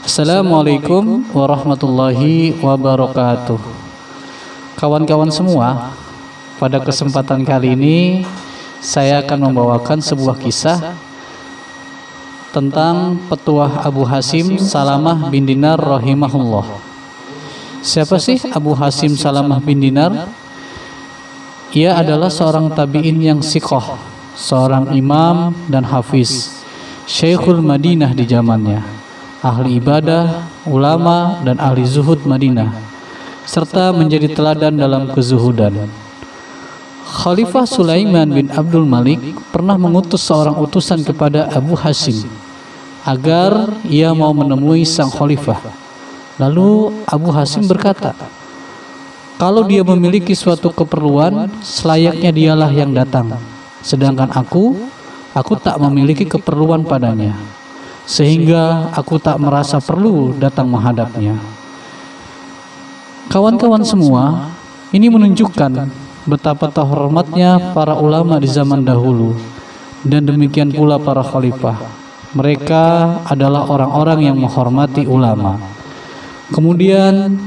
Assalamualaikum warahmatullahi wabarakatuh. Kawan-kawan semua, pada kesempatan kali ini saya akan membawakan sebuah kisah tentang petuah Abu Hasim Salamah bin Dinar rahimahullah. Siapa sih Abu Hasim Salamah bin Dinar? Ia adalah seorang tabi'in yang siqah, seorang imam dan hafiz, Syekhul Madinah di zamannya, ahli ibadah, ulama, dan ahli zuhud Madinah, serta menjadi teladan dalam kezuhudan. Khalifah Sulaiman bin Abdul Malik pernah mengutus seorang utusan kepada Abu Hasim agar ia mau menemui sang khalifah. Lalu Abu Hasim berkata, kalau dia memiliki suatu keperluan, selayaknya dialah yang datang, sedangkan aku tak memiliki keperluan padanya, sehingga aku tak merasa perlu datang menghadapnya. Kawan-kawan semua, ini menunjukkan betapa terhormatnya para ulama di zaman dahulu, dan demikian pula para khalifah. Mereka adalah orang-orang yang menghormati ulama. Kemudian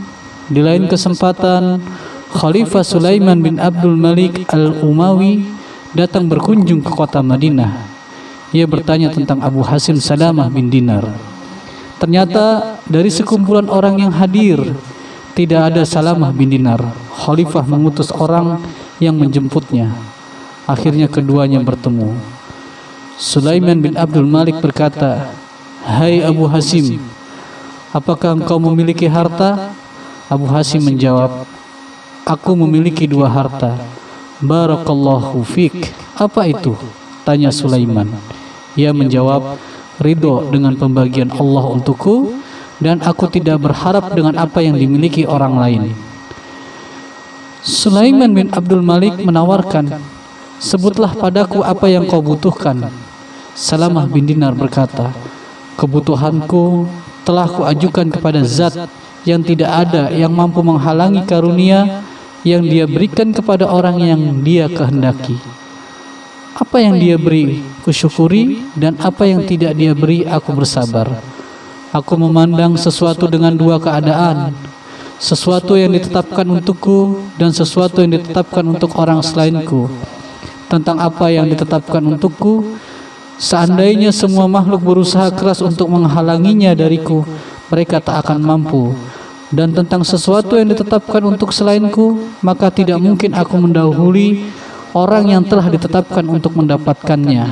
di lain kesempatan, Khalifah Sulaiman bin Abdul Malik al-Umawi datang berkunjung ke kota Madinah. Ia bertanya tentang Abu Hasim Salamah bin Dinar. Ternyata dari sekumpulan orang yang hadir tidak ada Salamah bin Dinar. Khalifah mengutus orang yang menjemputnya. Akhirnya keduanya bertemu. Sulaiman bin Abdul Malik berkata, "Hai Abu Hasim, apakah engkau memiliki harta?" Abu Hasim menjawab, "Aku memiliki 2 harta." "Barakallahu fik." "Apa itu?" tanya Sulaiman. Ia menjawab, "Ridho dengan pembagian Allah untukku, dan aku tidak berharap dengan apa yang dimiliki orang lain." Sulaiman bin Abdul Malik menawarkan, "Sebutlah padaku apa yang kau butuhkan." Salamah bin Dinar berkata, "Kebutuhanku telah kuajukan kepada Zat yang tidak ada yang mampu menghalangi karunia yang Dia berikan kepada orang yang Dia kehendaki. Apa yang Dia beri, kusyukuri, dan apa yang tidak Dia beri, aku bersabar. Aku memandang sesuatu dengan 2 keadaan, sesuatu yang ditetapkan untukku dan sesuatu yang ditetapkan untuk orang selainku. Tentang apa yang ditetapkan untukku, seandainya semua makhluk berusaha keras untuk menghalanginya dariku, mereka tak akan mampu. Dan tentang sesuatu yang ditetapkan untuk selainku, maka tidak mungkin aku mendahului orang yang telah ditetapkan untuk mendapatkannya,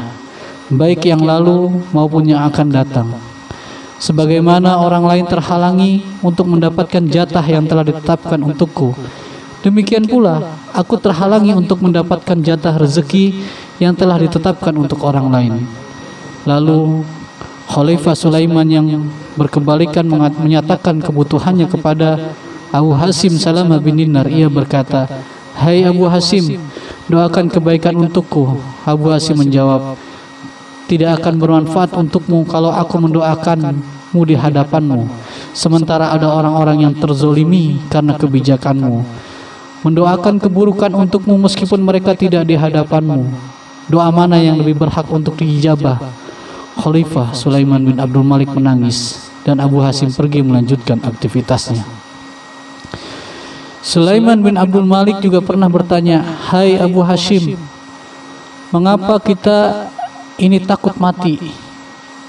baik yang lalu maupun yang akan datang. Sebagaimana orang lain terhalangi untuk mendapatkan jatah yang telah ditetapkan untukku, demikian pula aku terhalangi untuk mendapatkan jatah rezeki yang telah ditetapkan untuk orang lain." Lalu Khalifah Sulaiman yang berkebalikan menyatakan kebutuhannya kepada Abu Hasim Salamah bin Dinar. Ia berkata, "Hai Abu Hasim, doakan kebaikan untukku." Abu Hasim menjawab, "Tidak akan bermanfaat untukmu kalau aku mendoakanmu di hadapanmu, sementara ada orang-orang yang terzolimi karena kebijakanmu. Mendoakan keburukan untukmu meskipun mereka tidak di hadapanmu. Doa mana yang lebih berhak untuk diijabah?" Khalifah Sulaiman bin Abdul Malik menangis, dan Abu Hasim pergi melanjutkan aktivitasnya. Sulaiman bin Abdul Malik juga pernah bertanya, "Hai Abu Hasim, mengapa kita ini takut mati?"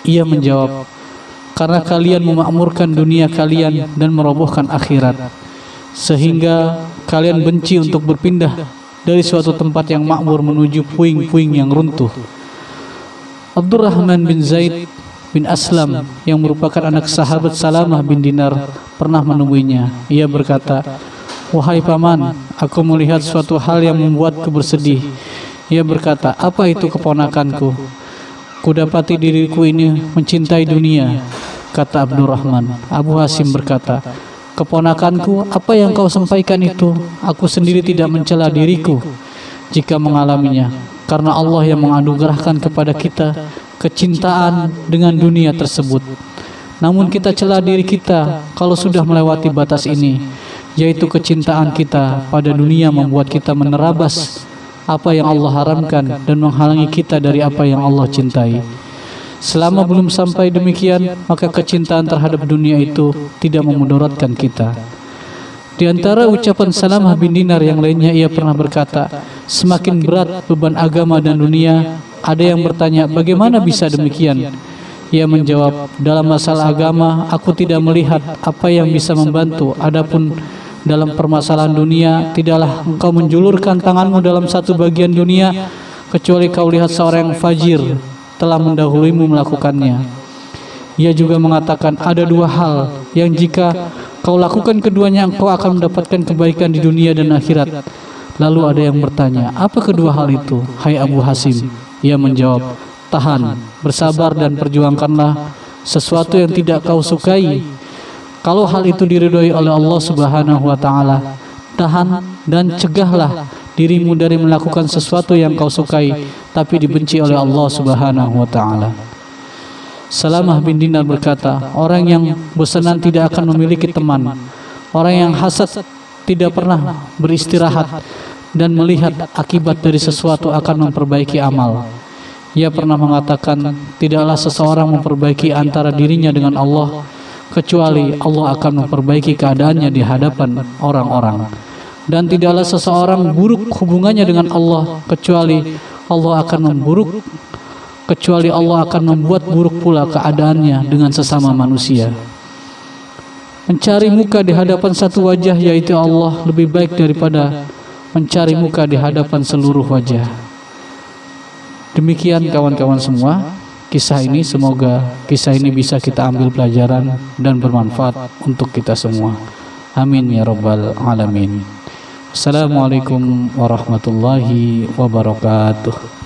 Ia menjawab, "Karena kalian memakmurkan dunia kalian dan merobohkan akhirat, sehingga kalian benci untuk berpindah dari suatu tempat yang makmur menuju puing-puing yang runtuh." Abdurrahman bin Zaid bin Aslam yang merupakan anak sahabat Salamah bin Dinar pernah menemuinya. Ia berkata, "Wahai paman, aku melihat suatu hal yang membuatku bersedih." Ia berkata, "Apa itu keponakanku? Kudapati diriku ini mencintai dunia." Kata Abdurrahman. Abu Hasim berkata, "Keponakanku, apa yang kau sampaikan itu, aku sendiri tidak mencela diriku jika mengalaminya, karena Allah yang menganugerahkan kepada kita kecintaan dengan dunia tersebut. Namun kita cela diri kita kalau sudah melewati batas ini, yaitu kecintaan kita pada dunia membuat kita menerabas apa yang Allah haramkan dan menghalangi kita dari apa yang Allah cintai. Selama belum sampai demikian, maka kecintaan terhadap dunia itu tidak memudaratkan kita. Di antara ucapan Salamah bin Dinar yang lainnya, ia pernah berkata, semakin berat beban agama dan dunia. Ada yang bertanya, bagaimana bisa demikian? Ia menjawab, dalam masalah agama, aku tidak melihat apa yang bisa membantu. Adapun dalam permasalahan dunia, tidaklah engkau menjulurkan tanganmu dalam satu bagian dunia, kecuali kau lihat seorang yang fajir telah mendahuluimu melakukannya. Ia juga mengatakan, ada dua hal yang jika kau lakukan keduanya, engkau akan mendapatkan kebaikan di dunia dan akhirat. Lalu ada yang bertanya, apa kedua hal itu, hai Abu Hasim? Ia menjawab, tahan, bersabar dan perjuangkanlah sesuatu yang tidak kau sukai. Kalau hal itu diridhoi oleh Allah Subhanahu wa taala, tahan dan cegahlah dirimu dari melakukan sesuatu yang kau sukai tapi dibenci oleh Allah Subhanahu wa taala. Salamah bin Dinar berkata, orang yang bosanan tidak akan memiliki teman. Orang yang hasad tidak pernah beristirahat dan melihat akibat dari sesuatu akan memperbaiki amal. Ia pernah mengatakan, tidaklah seseorang memperbaiki antara dirinya dengan Allah, kecuali Allah akan memperbaiki keadaannya di hadapan orang-orang. Dan tidaklah seseorang buruk hubungannya dengan Allah, kecuali Allah akan membuat buruk pula keadaannya dengan sesama manusia. Mencari muka di hadapan satu wajah, yaitu Allah, lebih baik daripada mencari muka di hadapan seluruh wajah. Demikian kawan-kawan semua, kisah ini, semoga kisah ini bisa kita ambil pelajaran dan bermanfaat untuk kita semua. Amin ya rabbal alamin. Assalamualaikum warahmatullahi wabarakatuh.